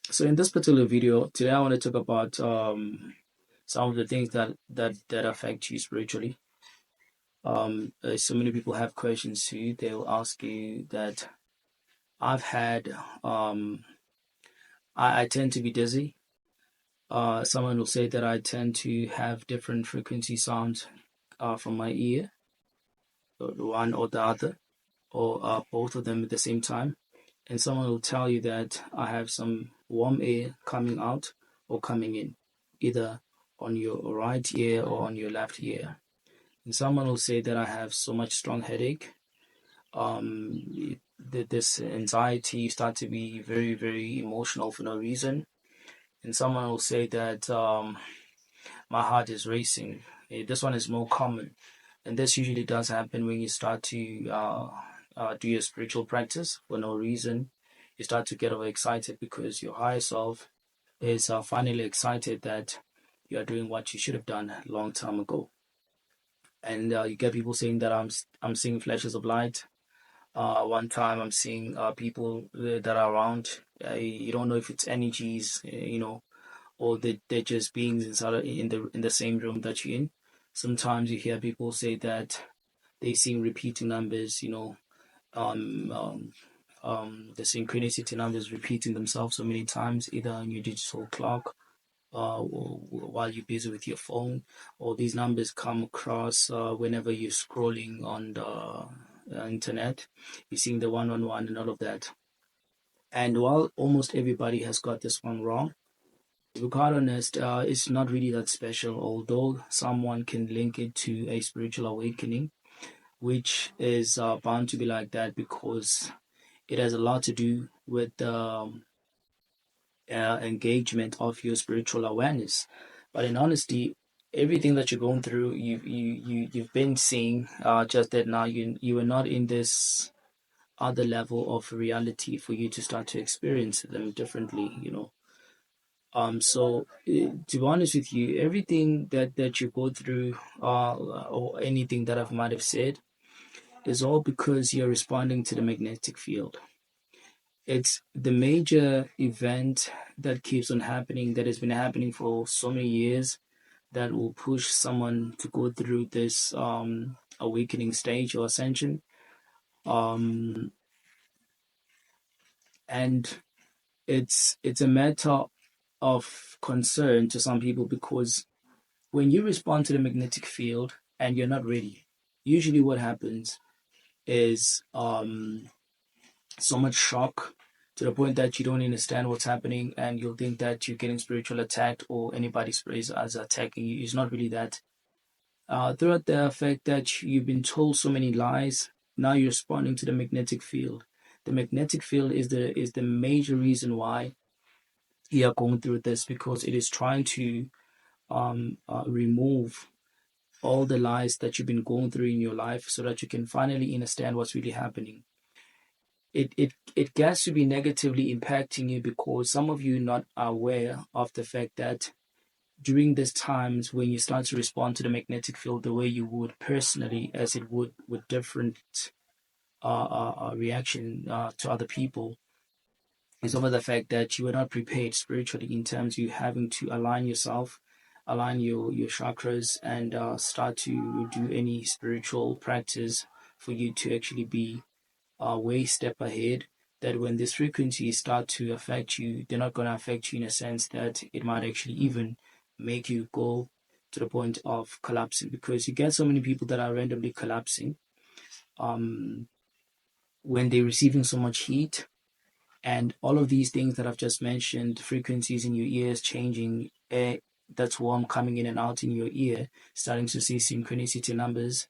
So in this particular video today, I want to talk about some of the things that affect you spiritually. So many people have questions too. They'll ask you that I've had I tend to be dizzy. Someone will say that I tend to have different frequency sounds from my ear, one or the other, or both of them at the same time. And someone will tell you that I have some warm air coming out or coming in, either on your right ear or on your left ear. And someone will say that I have so much strong headache. This anxiety, you start to be very, very emotional for no reason. And someone will say that my heart is racing. This one is more common. And this usually does happen when you start to do your spiritual practice for no reason. You start to get overexcited because your higher self is finally excited that you are doing what you should have done a long time ago. And you get people saying that I'm seeing flashes of light. One time I'm seeing people that are around. You don't know if it's energies, or they're just beings in the same room that you're in. Sometimes you hear people say that they seem repeating numbers, um, um, the synchronicity numbers repeating themselves so many times, either on your digital clock, or while you're busy with your phone, or these numbers come across whenever you're scrolling on the internet. You're seeing the 111 and all of that. And while almost everybody has got this one wrong, to be quite honest, it's not really that special, although someone can link it to a spiritual awakening, which is bound to be like that because it has a lot to do with the engagement of your spiritual awareness. But in honesty, everything that you're going through, you've been seeing, just that now you are not in this other level of reality for you to start to experience them differently. To be honest with you, everything that you go through, or anything that I might have said, is all because you're responding to the magnetic field. It's the major event that keeps on happening, that has been happening for so many years, that will push someone to go through this awakening stage or ascension. Um, and it's a matter of concern to some people because when you respond to the magnetic field and you're not ready, usually what happens is so much shock to the point that you don't understand what's happening and you'll think that you're getting spiritual attacked or anybody's praise as attacking you. It's not really that. Throughout the fact that you've been told so many lies, now you're responding to the magnetic field. The magnetic field is the major reason why you are going through this because it is trying to remove all the lies that you've been going through in your life so that you can finally understand what's really happening. It gets to be negatively impacting you because some of you are not aware of the fact that during these times when you start to respond to the magnetic field the way you would personally as it would with different reaction to other people, is over the fact that you were not prepared spiritually in terms of you having to align yourself, align your chakras, and start to do any spiritual practice for you to actually be way step ahead. That when these frequencies start to affect you, they're not going to affect you in a sense that it might actually even make you go to the point of collapsing because you get so many people that are randomly collapsing um, when they're receiving so much heat and all of these things that I've just mentioned, frequencies in your ears changing, air that's warm coming in and out in your ear, starting to see synchronicity numbers,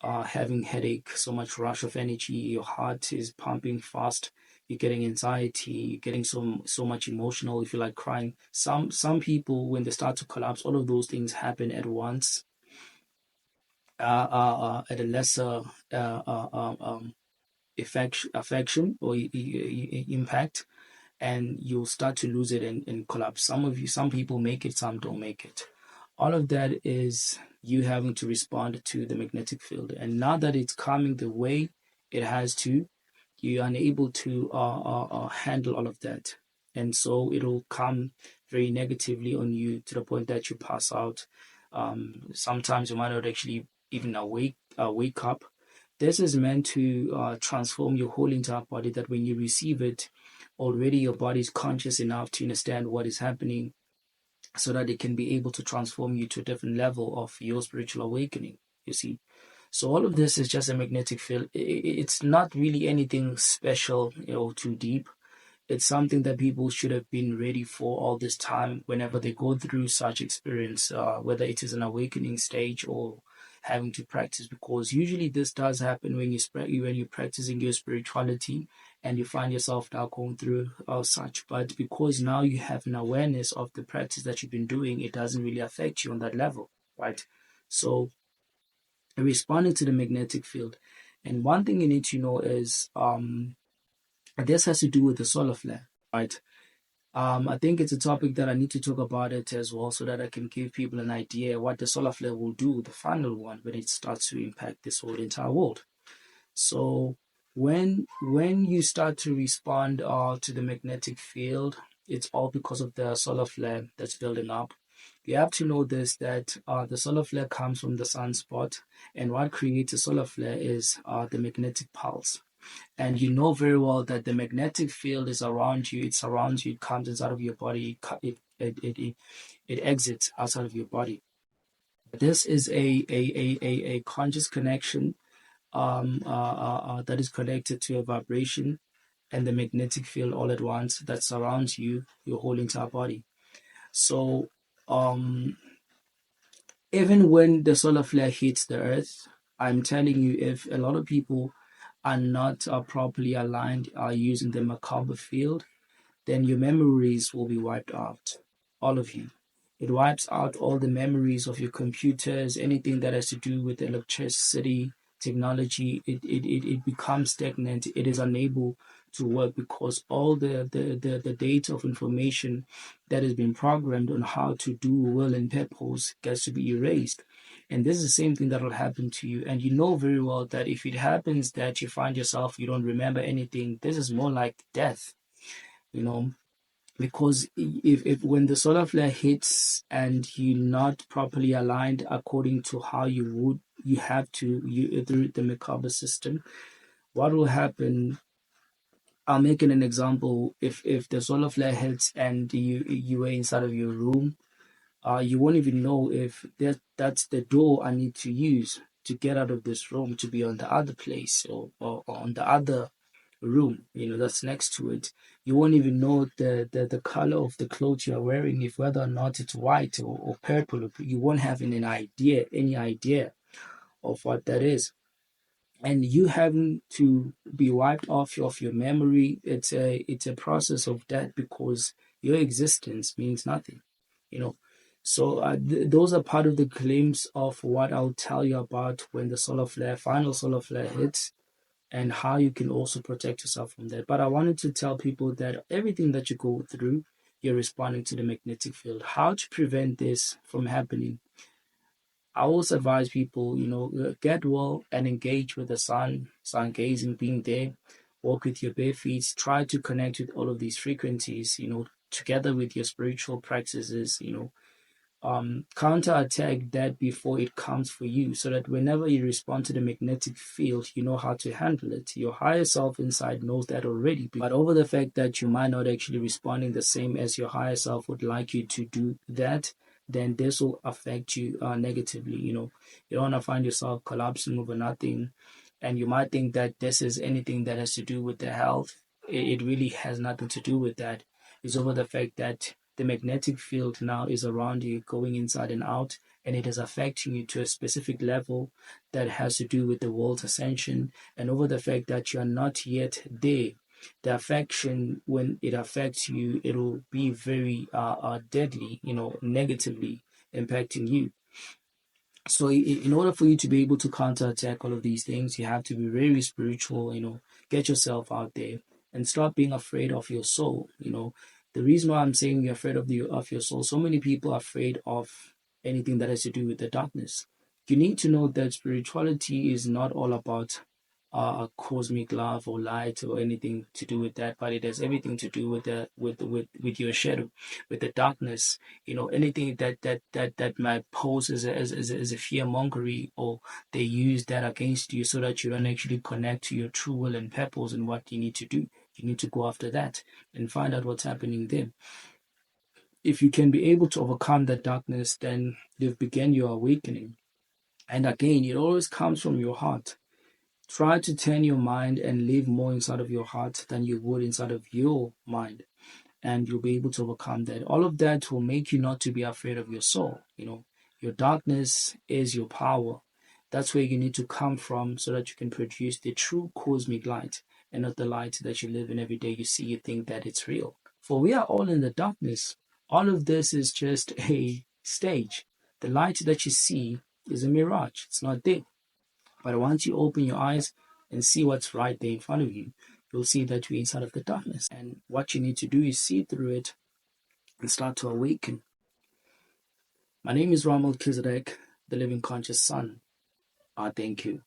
having headache, so much rush of energy, your heart is pumping fast, you're getting anxiety, you're getting so much emotional, you feel like crying. Some people when they start to collapse, all of those things happen at once, at a lesser affection or impact, and you'll start to lose it and collapse. Some people make it, some don't make it. All of that is you having to respond to the magnetic field. And now that it's coming the way it has to, you're unable to handle all of that. and so it'll come very negatively on you to the point that you pass out. Sometimes you might not actually even wake up. This is meant to transform your whole entire body, that when you receive it, already your body is conscious enough to understand what is happening, so that it can be able to transform you to a different level of your spiritual awakening, you see. So all of this is just a magnetic field. It's not really anything special, too deep. It's something that people should have been ready for all this time whenever they go through such experience, whether it is an awakening stage or having to practice, because usually this does happen when you're practicing your spirituality and you find yourself now going through such. But because now you have an awareness of the practice that you've been doing, it doesn't really affect you on that level, right? So responding to the magnetic field, and one thing you need to know is this has to do with the solar flare, right? I think it's a topic that I need to talk about it as well, so that I can give people an idea what the solar flare will do, the final one, when it starts to impact this whole entire world. So when you start to respond to the magnetic field, it's all because of the solar flare that's building up. You have to know this, that the solar flare comes from the sunspot, and what creates a solar flare is the magnetic pulse. And you know very well that the magnetic field is around you, it surrounds you, it comes inside of your body, it exits outside of your body. This is a conscious connection that is connected to a vibration and the magnetic field all at once that surrounds you, your whole entire body. So even when the solar flare hits the earth, I'm telling you, if a lot of people are not properly aligned using the Merkaba field, then your memories will be wiped out. All of you. It wipes out all the memories of your computers, anything that has to do with electricity, technology. It becomes stagnant. It is unable to work because all the data of information that has been programmed on how to do will and purpose gets to be erased. And this is the same thing that will happen to you. And you know very well that if it happens that you find yourself, you don't remember anything, this is more like death, you know, because if when the solar flare hits and you're not properly aligned according to how you have to, through the Merkaba system, what will happen? I'll make it an example. If the solar flare hits and you were inside of your room, you won't even know if that's the door I need to use to get out of this room to be on the other place, or on the other room, that's next to it. You won't even know the color of the clothes you're wearing, if whether or not it's white or purple. You won't have any idea of what that is. And you having to be wiped off of your memory, it's a process of death, because your existence means nothing, you know. So those are part of the glimpse of what I'll tell you about when the final solar flare hits, and how you can also protect yourself from that. But I wanted to tell people that everything that you go through, you're responding to the magnetic field. How to prevent this from happening? I always advise people, get well and engage with the sun gazing, being there, walk with your bare feet, try to connect with all of these frequencies, together with your spiritual practices, counterattack that before it comes for you, so that whenever you respond to the magnetic field, you know how to handle it. Your higher self inside knows that already, but over the fact that you might not actually responding the same as your higher self would like you to do that, then this will affect you negatively. You don't want to find yourself collapsing over nothing, and you might think that this is anything that has to do with the health. It really has nothing to do with that. It's over the fact that the magnetic field now is around you, going inside and out, and it is affecting you to a specific level that has to do with the world's ascension, and over the fact that you are not yet there. The affection, when it affects you, it will be very deadly, negatively impacting you. So in order for you to be able to counterattack all of these things, you have to be very spiritual, get yourself out there and stop being afraid of your soul. The reason why I'm saying you're afraid of your soul, so many people are afraid of anything that has to do with the darkness. You need to know that spirituality is not all about cosmic love or light or anything to do with that, but it has everything to do with the with your shadow, with the darkness. Anything that might pose as a fear mongery, or they use that against you so that you don't actually connect to your true will and purpose and what you need to do. You need to go after that and find out what's happening there. If you can be able to overcome that darkness, then you've begun your awakening. And again, it always comes from your heart. Try to turn your mind and live more inside of your heart than you would inside of your mind. And you'll be able to overcome that. All of that will make you not to be afraid of your soul. Your darkness is your power. That's where you need to come from so that you can produce the true cosmic light and not the light that you live in every day. You see, you think that it's real. For we are all in the darkness. All of this is just a stage. The light that you see is a mirage. It's not there. But once you open your eyes and see what's right there in front of you, you'll see that you're inside of the darkness. And what you need to do is see through it and start to awaken. My name is Melchizedek, the living conscious son. Thank you.